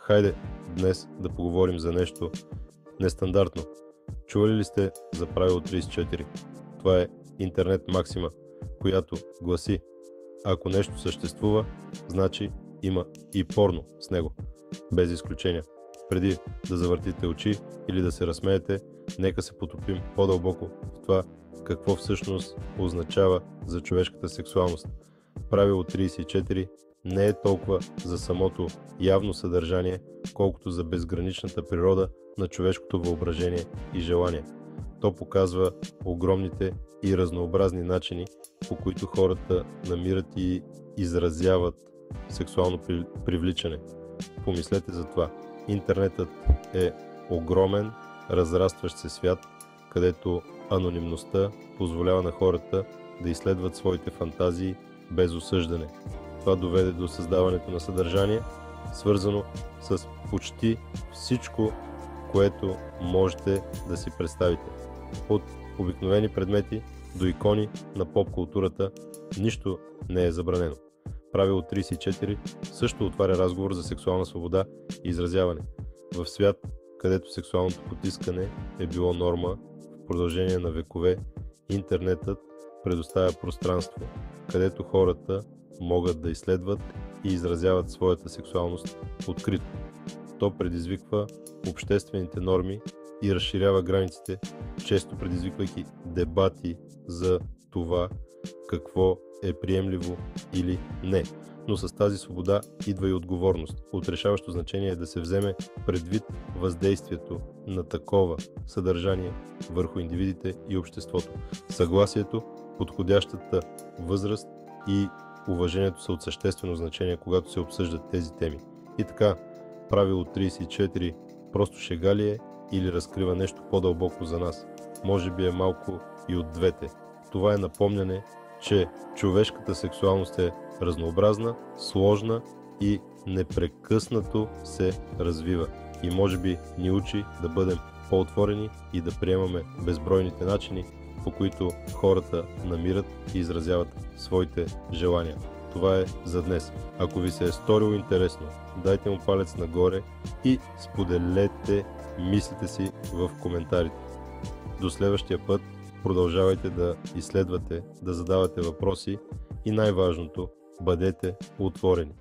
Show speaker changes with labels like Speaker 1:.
Speaker 1: Хайде днес да поговорим за нещо нестандартно. Чували ли сте за правило 34? Това е интернет максима, която гласи: ако нещо съществува, значи има и порно с него. Без изключения. Преди да завъртите очи или да се разсмеете, нека се потопим по-дълбоко в това какво всъщност означава за човешката сексуалност. Правило 34 не е толкова за самото явно съдържание, колкото за безграничната природа на човешкото въображение и желание. То показва огромните и разнообразни начини, по които хората намират и изразяват сексуално привличане. Помислете за това. Интернетът е огромен, разрастващ се свят, където анонимността позволява на хората да изследват своите фантазии без осъждане. Това доведе до създаването на съдържание, свързано с почти всичко, което можете да си представите. От обикновени предмети до икони на поп-културата, нищо не е забранено. Правило 34 също отваря разговор за сексуална свобода и изразяване. В свят, където сексуалното потискане е било норма в продължение на векове, интернетът предоставя пространство, където хората могат да изследват и изразяват своята сексуалност открито. То предизвиква обществените норми и разширява границите, често предизвиквайки дебати за това какво е приемливо или не. Но с тази свобода идва и отговорност. От решаващо значение е да се вземе предвид въздействието на такова съдържание върху индивидите и обществото. Съгласието, подходящата възраст и уважението са от съществено значение, когато се обсъждат тези теми. И така, правило 34 просто шега ли е или разкрива нещо по-дълбоко за нас? Може би е малко и от двете. Това е напомняне, че човешката сексуалност е разнообразна, сложна и непрекъснато се развива. И може би ни учи да бъдем по-отворени и да приемаме безбройните начини, по които хората намират и изразяват своите желания. Това е за днес. Ако ви се е сторило интересно, дайте му палец нагоре и споделете мислите си в коментарите. До следващия път продължавайте да изследвате, да задавате въпроси и най-важното, бъдете отворени.